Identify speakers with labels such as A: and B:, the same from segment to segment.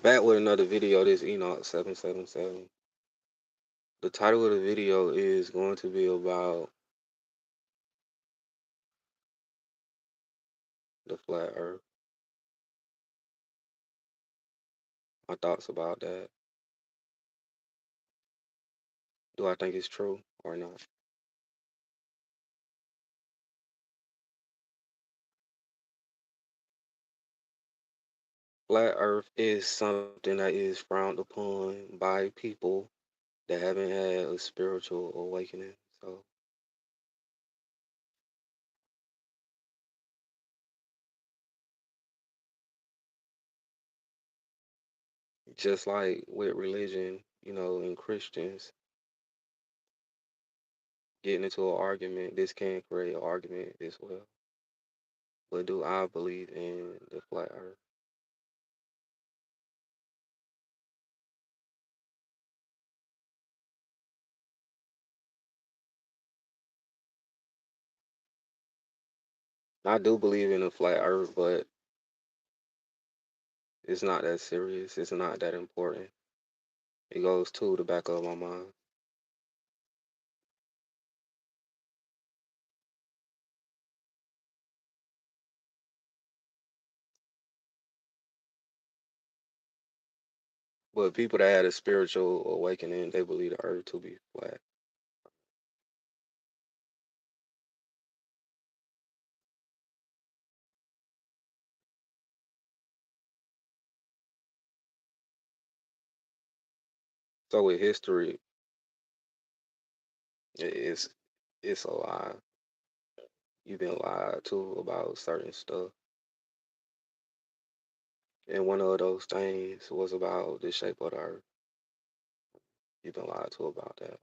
A: Back with another video. This Enoch 777. The title of the video is going to be about the flat Earth. My thoughts about that. Do I think it's true or not? Flat Earth is something that is frowned upon by people that haven't had a spiritual awakening. So just like with religion, and Christians getting into an argument, this can create an argument as well. But do I believe in the flat Earth? I do believe in a flat Earth, but it's not that serious. It's not that important. It goes to the back of my mind. But people that had a spiritual awakening, they believe the Earth to be flat. So with history, it's a lie. You've been lied to about certain stuff, and one of those things was about the shape of the Earth. You've been lied to about that.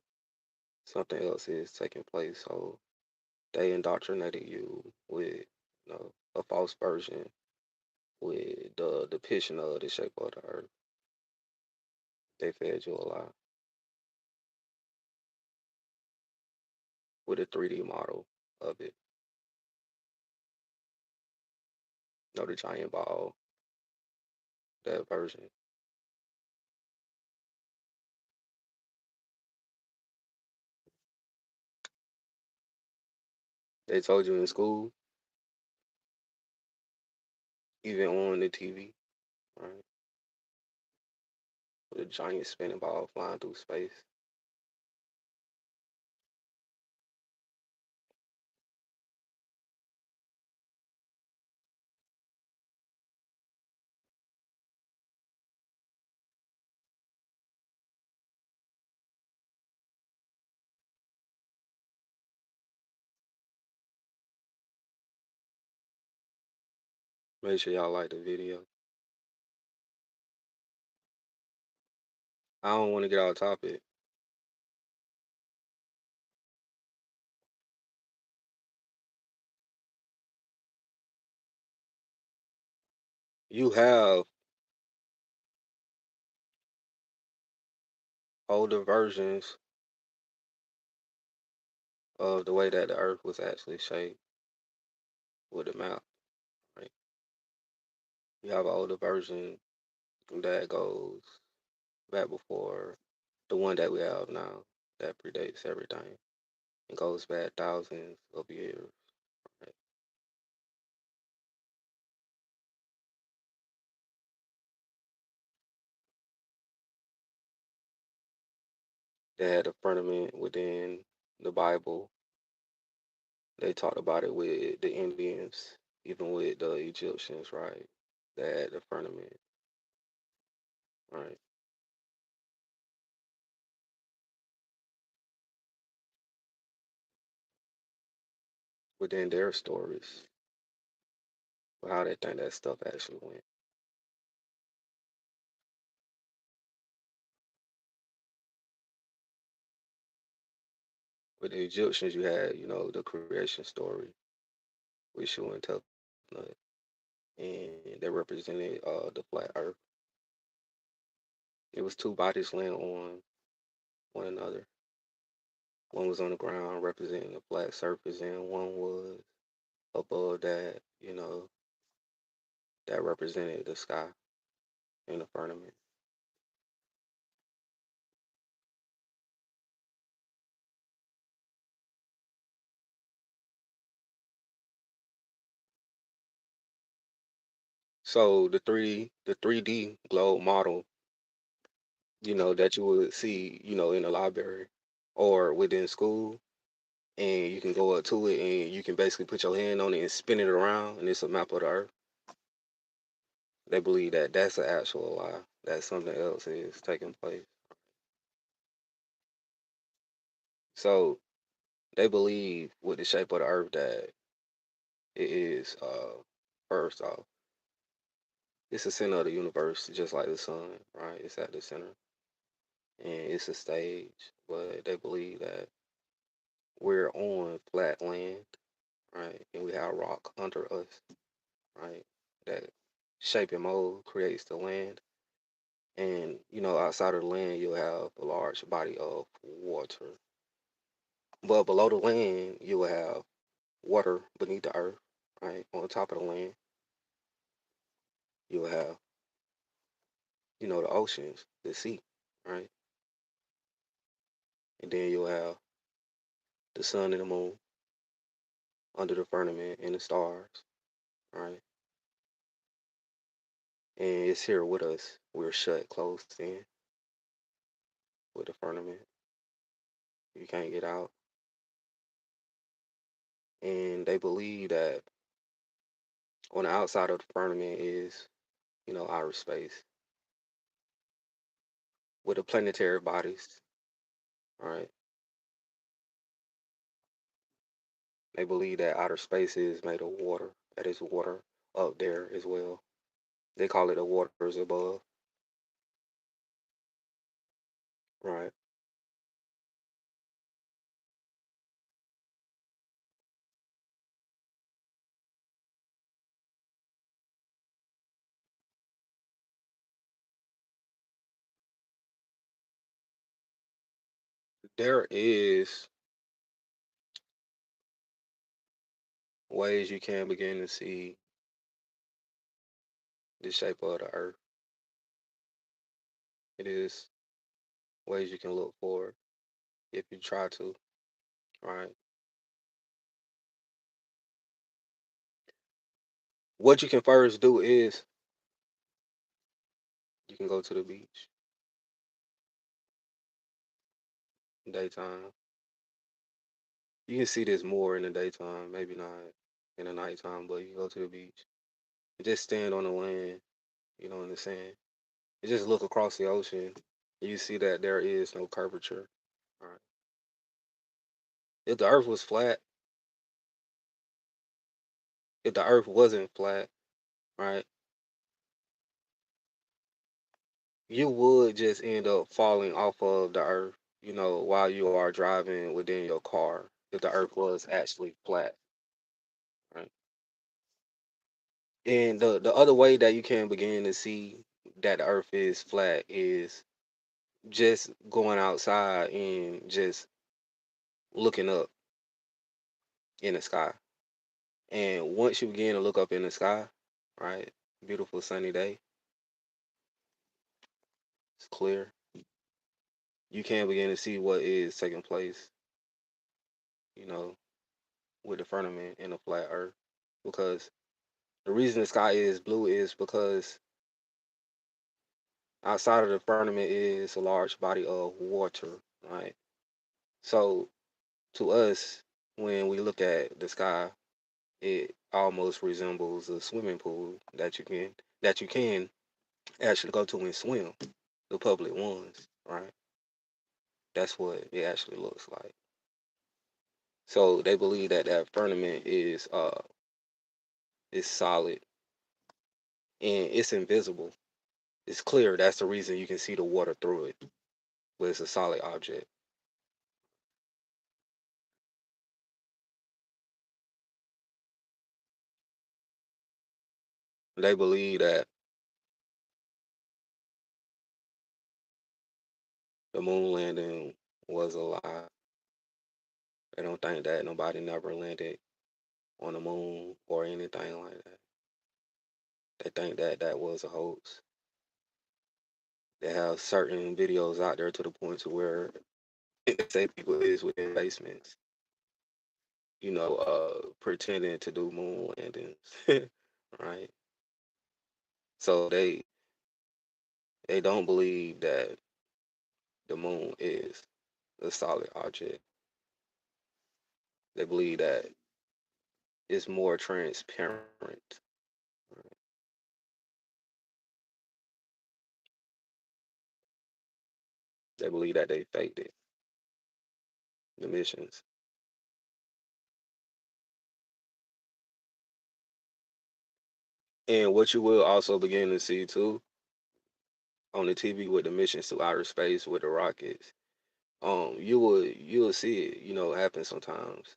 A: Something else is taking place, so they indoctrinated you with, a false version with the depiction of the shape of the Earth. They fed you a lie with a 3D model of it. The giant ball, that version. They told you in school, even on the TV, right? With a giant spinning ball flying through space. Make sure y'all like the video. I don't want to get off topic. You have older versions of the way that the Earth was actually shaped with the map, right? You have an older version that goes back before the one that we have now that predates everything. It goes back thousands of years. Right? They had a firmament within the Bible. They talked about it with the Indians, even with the Egyptians, right? They had the firmament, right? Within their stories, how they think that stuff actually went. With the Egyptians, you had, the creation story, which you went to, and they represented the flat Earth. It was two bodies laying on one another. One was on the ground representing a flat surface, and one was above that, that represented the sky. in the firmament. So the 3D globe model, that you would see, in the library or within school, and you can go up to it and you can basically put your hand on it and spin it around, and it's a map of the earth. They believe that that's an actual lie, that something else is taking place. So they believe with the shape of the earth that it is, first off, it's the center of the universe, just like the sun, right? It's at the center, and it's a stage. But they believe that we're on flat land, right? And we have rock under us, right? That shape and mold creates the land. And, outside of the land, you'll have a large body of water. But below the land, you will have water beneath the earth, right? On top of the land, you will have, the oceans, the sea, right? And then you'll have the sun and the moon under the firmament and the stars, right? And it's here with us. We're shut, closed in with the firmament. You can't get out. And they believe that on the outside of the firmament is, outer space with the planetary bodies, right? They believe that outer space is made of water. That is water up there as well. They call it the waters above, right? There is ways you can begin to see the shape of the earth. It is ways you can look for if you try to, right? What you can first do is you can go to the beach daytime. You can see this more in the daytime, maybe not in the nighttime, but you can go to the beach and just stand on the land, in the sand. You just look across the ocean. You see that there is no curvature. Right? If the earth was flat, if the earth wasn't flat, right, you would just end up falling off of the earth, while you are driving within your car, if the earth was actually flat, right? And the other way that you can begin to see that the earth is flat is just going outside and just looking up in the sky. And once you begin to look up in the sky, right, beautiful sunny day, it's clear, you can begin to see what is taking place, you know, with the firmament and the flat earth. Because the reason the sky is blue is because outside of the firmament is a large body of water, right? So to us, when we look at the sky, it almost resembles a swimming pool that you can actually go to and swim, the public ones, right? That's what it actually looks like. So they believe that that firmament is solid and it's invisible. It's clear. That's the reason you can see the water through it, but it's a solid object. They believe that the moon landing was a lie. They don't think that nobody never landed on the moon or anything like that. They think that that was a hoax. They have certain videos out there to the point to where they say people is within basements, pretending to do moon landings, right? So they don't believe that the moon is a solid object. They believe that it's more transparent. They believe that they faked it, the missions. And what you will also begin to see too on the TV with the missions to outer space with the rockets, you will see it, happen sometimes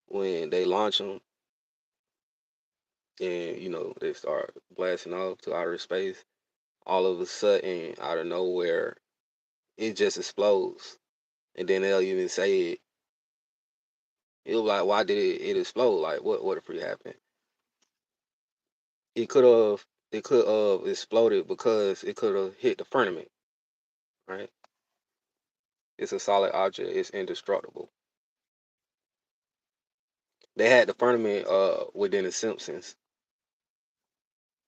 A: when they launch them and they start blasting off to outer space. All of a sudden, out of nowhere, it just explodes, and then they'll even say it. It'll be like, why did it explode? Like, what if it happened? It could have it could have exploded because it could have hit the firmament, right? It's a solid object. It's indestructible. They had the firmament within the Simpsons.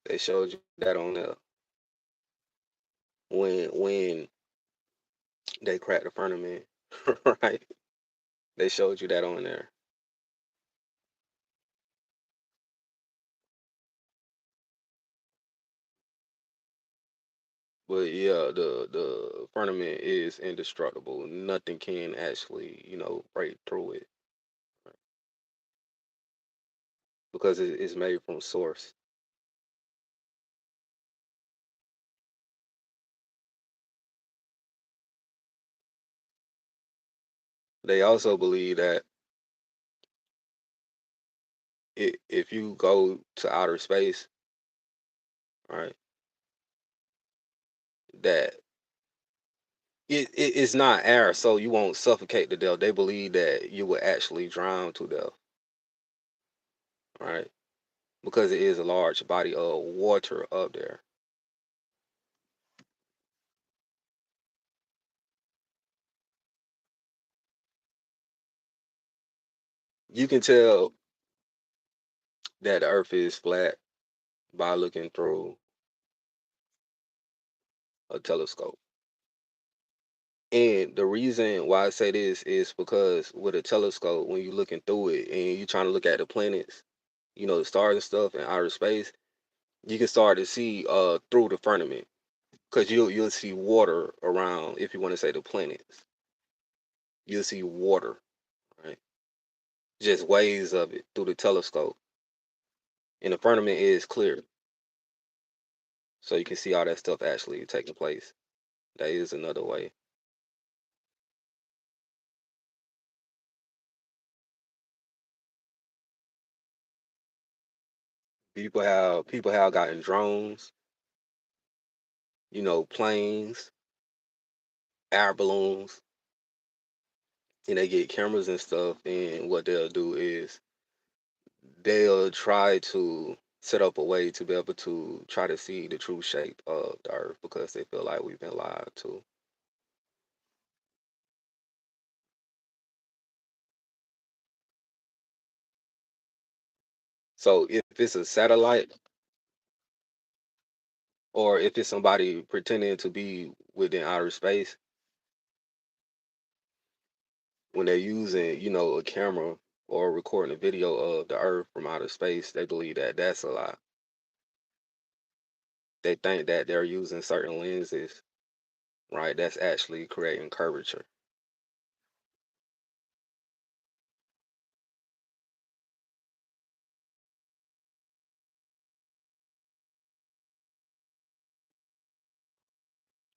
A: They showed you that on there when they cracked the firmament, right? They showed you that on there. But yeah, the firmament is indestructible. Nothing can actually, break through it because it's made from source. They also believe that if you go to outer space, right, that it's not air, so you won't suffocate to death. They believe that you will actually drown to death, right? Because it is a large body of water up there. You can tell that the Earth is flat by looking through a telescope. And the reason why I say this is because with a telescope, when you're looking through it and you're trying to look at the planets, the stars and stuff in outer space, you can start to see through the firmament because you'll see water around. If you want to say the planets, you'll see water, right? Just waves of it through the telescope, and the firmament is clear, so you can see all that stuff actually taking place. That is another way. People have gotten drones, planes, air balloons, and they get cameras and stuff. And what they'll do is they'll try to set up a way to be able to try to see the true shape of the Earth because they feel like we've been lied to. So if it's a satellite or if it's somebody pretending to be within outer space, when they're using, a camera or recording a video of the Earth from outer space, they believe that that's a lie. They think that they're using certain lenses, right? That's actually creating curvature.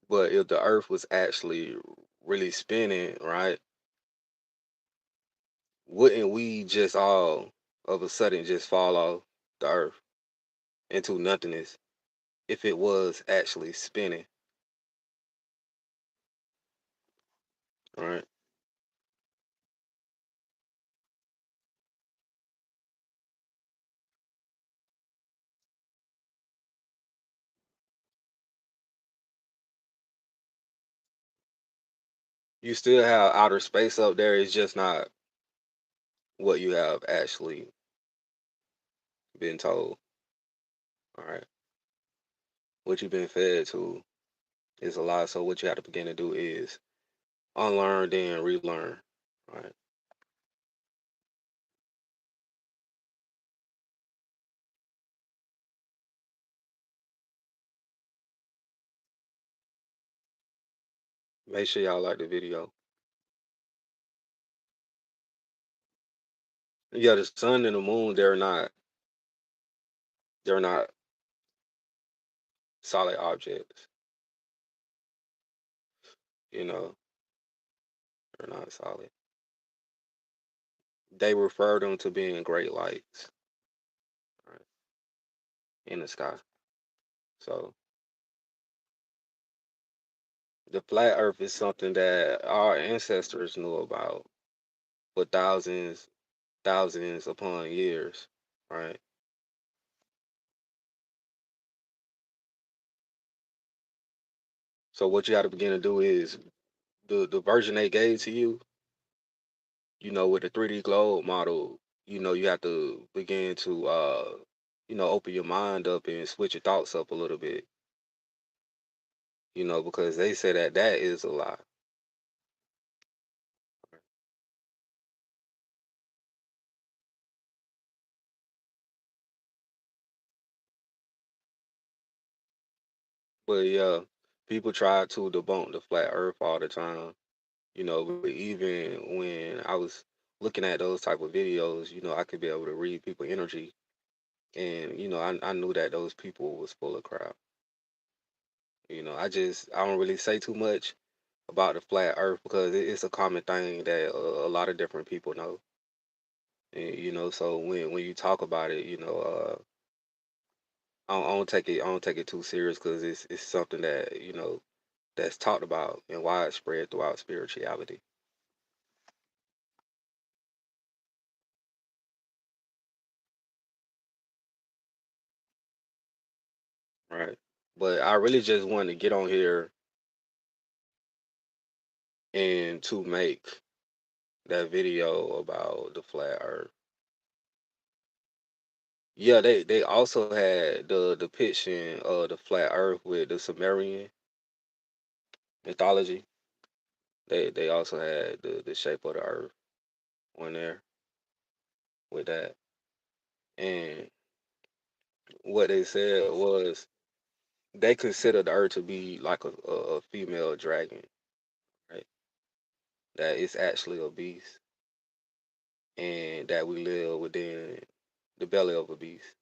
A: But if the Earth was actually really spinning, right, wouldn't we just all of a sudden just fall off the Earth into nothingness if it was actually spinning, right? You still have outer space up there. It's just not what you have actually been told. All right. What you've been fed to is a lot. So what you have to begin to do is unlearn, then relearn. All right. Make sure y'all like the video. Yeah, the sun and the moon, they're not solid objects. You know, they're not solid. They refer them to being great lights, right, in the sky. So the flat earth is something that our ancestors knew about for thousands upon years, right? So what you got to begin to do is the version they gave to you, with the 3D globe model, you have to begin to open your mind up and switch your thoughts up a little bit, because they say that that is a lie. But yeah, people try to debunk the flat earth all the time, but even when I was looking at those type of videos, I could be able to read people energy, and I knew that those people was full of crap. I don't really say too much about the flat earth because it's a common thing that a lot of different people know. And, so when you talk about it, I don't take it too serious because it's something that that's talked about and widespread throughout spirituality. Right. But I really just wanted to get on here and to make that video about the flat earth. Yeah, they also had the depiction of the flat earth with the Sumerian mythology. They also had the shape of the earth on there with that. And what they said was they consider the earth to be like a female dragon, right? That it's actually a beast and that we live within the belly of a beast.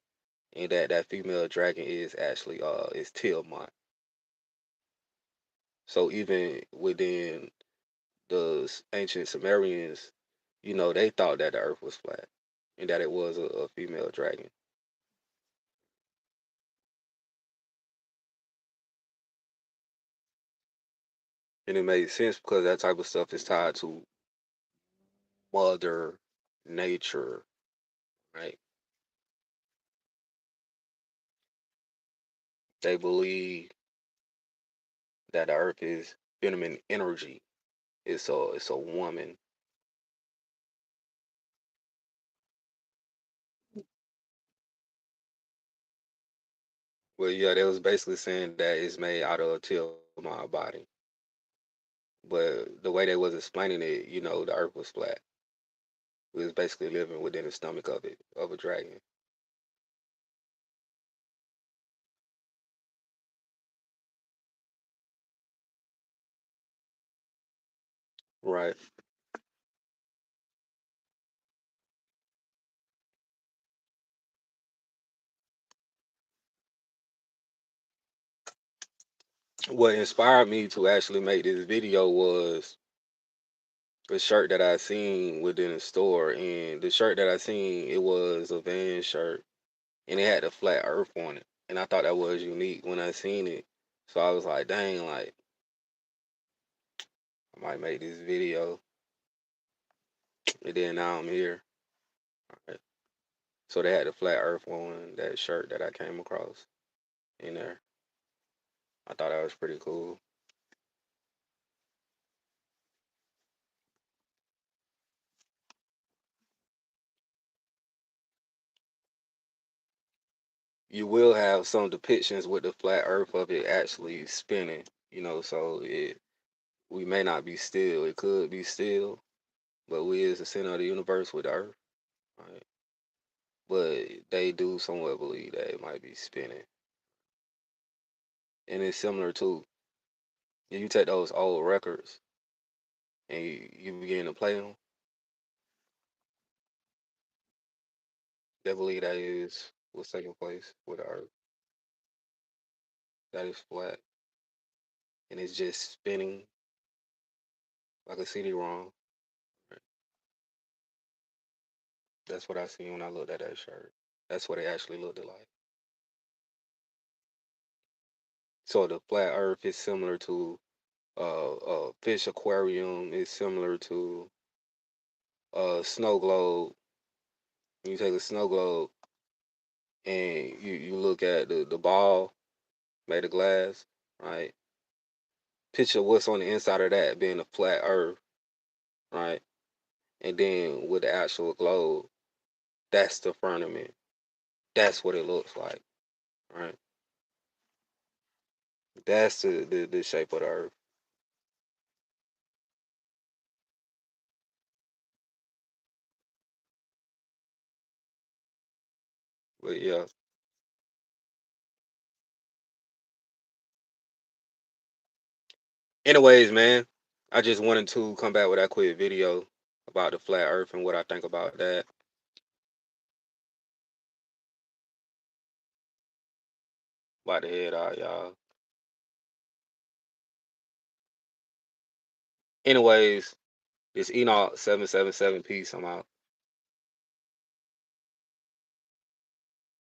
A: And that female dragon is actually is Tiamat. So even within the ancient Sumerians, they thought that the earth was flat and that it was a female dragon. And it made sense because that type of stuff is tied to mother nature, right? They believe that the earth is feminine energy. It's a woman. Well, yeah, they was basically saying that it's made out of Tiamat body. But the way they was explaining it, the earth was flat. It was basically living within the stomach of a dragon. Right. What inspired me to actually make this video was the shirt that I seen within the store, and the shirt that I seen, it was a Van shirt, and it had the flat Earth on it, and I thought that was unique when I seen it. So I was like, dang, like I might make this video, and then now I'm here. Right. So they had the flat Earth on that shirt that I came across in there. I thought that was pretty cool. you will have some depictions with the flat Earth of it actually spinning. So we may not be still. It could be still, but we is the center of the universe with the Earth, right? But they do somewhat believe that it might be spinning, and it's similar to if you take those old records and you begin to play them. They believe that is what's taking place with the Earth. That is flat, and it's just spinning like a CD-ROM. Right? That's what I seen when I looked at that shirt. That's what it actually looked like. So the flat Earth is similar to a fish aquarium. Is similar to a snow globe. You take a snow globe and you look at the ball made of glass, right? Picture what's on the inside of that being a flat Earth, right? And then with the actual globe, that's the firmament. That's what it looks like, right? That's the shape of the Earth. But yeah. Anyways, man, I just wanted to come back with that quick video about the flat Earth and what I think about that. About to head out, y'all. Anyways, it's Enoch 777. Peace. I'm out.